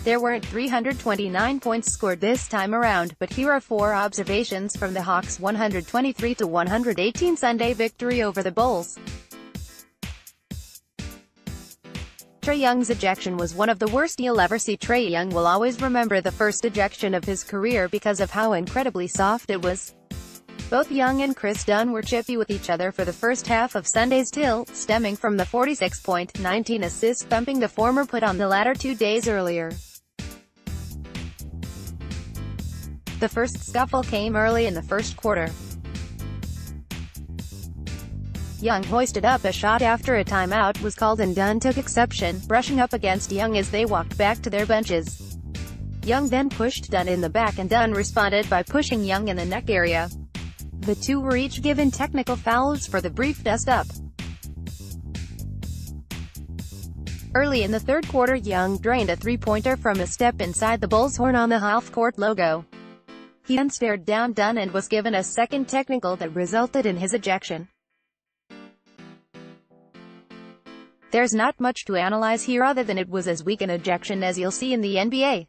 There weren't 329 points scored this time around, but here are 4 observations from the Hawks' 123-118 Sunday victory over the Bulls. Trae Young's ejection was one of the worst you'll ever see. Trae Young will always remember the first ejection of his career because of how incredibly soft it was. Both Young and Kris Dunn were chippy with each other for the first half of Sunday's tilt, stemming from the 46-point, 19-assist thumping the former put on the latter 2 days earlier. The first scuffle came early in the first quarter. Young hoisted up a shot after a timeout was called and Dunn took exception, brushing up against Young as they walked back to their benches. Young then pushed Dunn in the back and Dunn responded by pushing Young in the neck area. The two were each given technical fouls for the brief dust-up. Early in the third quarter, Young drained a three-pointer from a step inside the Bulls' horn on the half-court logo. He then stared down Dunn and was given a second technical that resulted in his ejection. There's not much to analyze here other than it was as weak an ejection as you'll see in the NBA.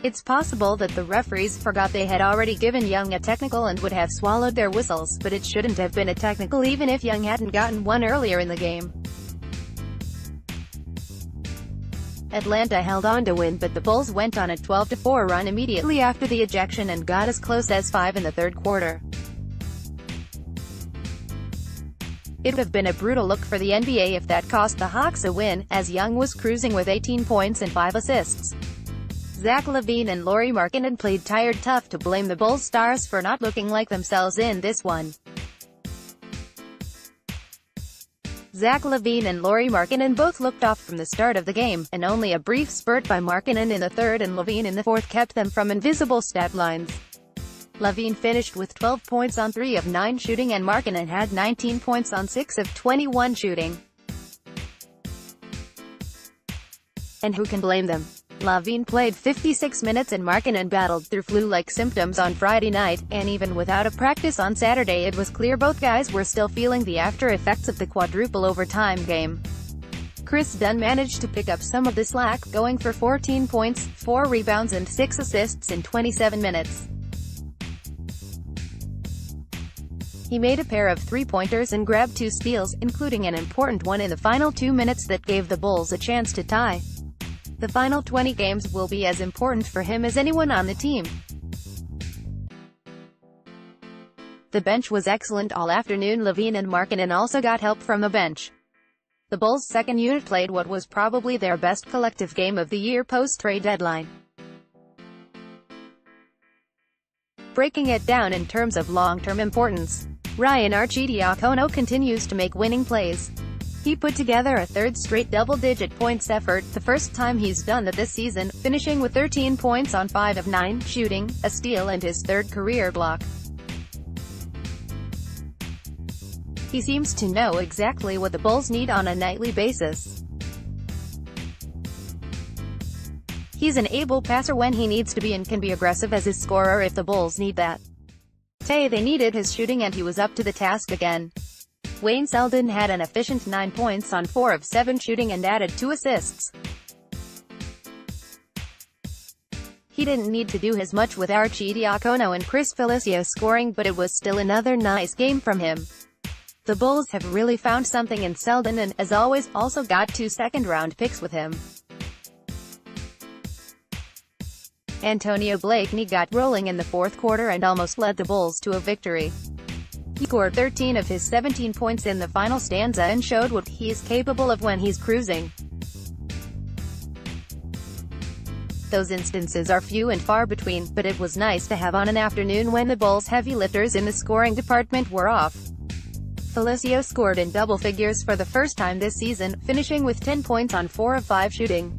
It's possible that the referees forgot they had already given Young a technical and would have swallowed their whistles, but it shouldn't have been a technical even if Young hadn't gotten one earlier in the game. Atlanta held on to win, but the Bulls went on a 12-4 run immediately after the ejection and got as close as 5 in the third quarter. It would have been a brutal look for the NBA if that cost the Hawks a win, as Young was cruising with 18 points and 5 assists. Zach LaVine and Lauri Markkanen played tired tough to blame the Bulls stars for not looking like themselves in this one. Zach LaVine and Lauri Markkanen both looked off from the start of the game, and only a brief spurt by Markkanen in the third and LaVine in the fourth kept them from invisible stat lines. LaVine finished with 12 points on 3 of 9 shooting and Markkanen had 19 points on 6 of 21 shooting. And who can blame them? LaVine played 56 minutes and Markkanen battled through flu-like symptoms on Friday night, and even without a practice on Saturday it was clear both guys were still feeling the after-effects of the quadruple overtime game. Kris Dunn managed to pick up some of the slack, going for 14 points, 4 rebounds and 6 assists in 27 minutes. He made a pair of three-pointers and grabbed 2 steals, including an important one in the final 2 minutes that gave the Bulls a chance to tie. The final 20 games will be as important for him as anyone on the team. The bench was excellent all afternoon. LaVine and Markkanen also got help from the bench. The Bulls' second unit played what was probably their best collective game of the year post-trade deadline. Breaking it down in terms of long-term importance, Ryan Arcidiacono continues to make winning plays. He put together a third straight double-digit points effort, the first time he's done that this season, finishing with 13 points on 5 of 9 shooting, a steal and his third career block. He seems to know exactly what the Bulls need on a nightly basis. He's an able passer when he needs to be and can be aggressive as his scorer if the Bulls need that. They needed his shooting and he was up to the task again. Wayne Selden had an efficient 9 points on 4 of 7 shooting and added 2 assists. He didn't need to do as much with Arcidiacono and Chris Felicio scoring, but it was still another nice game from him. The Bulls have really found something in Selden and, as always, also got 2 second-round picks with him. Antonio Blakeney got rolling in the fourth quarter and almost led the Bulls to a victory. He scored 13 of his 17 points in the final stanza and showed what he is capable of when he's cruising. Those instances are few and far between, but it was nice to have on an afternoon when the Bulls' heavy lifters in the scoring department were off. Felicio scored in double figures for the first time this season, finishing with 10 points on 4 of 5 shooting.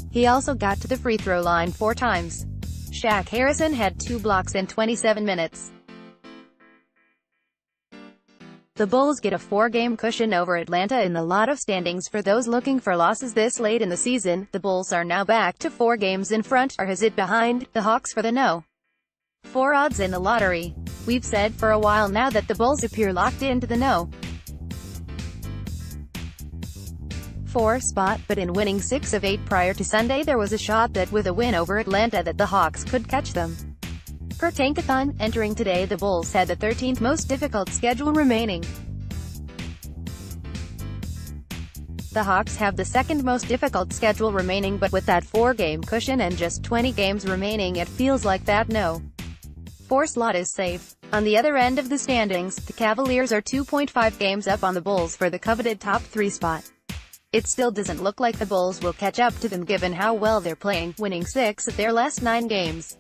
He also got to the free throw line 4 times. Shaq Harrison had 2 blocks in 27 minutes. The Bulls get a 4-game cushion over Atlanta in the lotto standings. For those looking for losses this late in the season, the Bulls are now back to 4 games in front, or is it behind, the Hawks for the No. 4 odds in the lottery. We've said for a while now that the Bulls appear locked into the No. 4 spot, but in winning 6 of 8 prior to Sunday there was a shot that with a win over Atlanta that the Hawks could catch them. Per Tankathon, entering today the Bulls had the 13th most difficult schedule remaining. The Hawks have the 2nd most difficult schedule remaining, but with that 4-game cushion and just 20 games remaining it feels like that no. 4 slot is safe. On the other end of the standings, the Cavaliers are 2.5 games up on the Bulls for the coveted top 3 spot. It still doesn't look like the Bulls will catch up to them given how well they're playing, winning 6 of their last 9 games.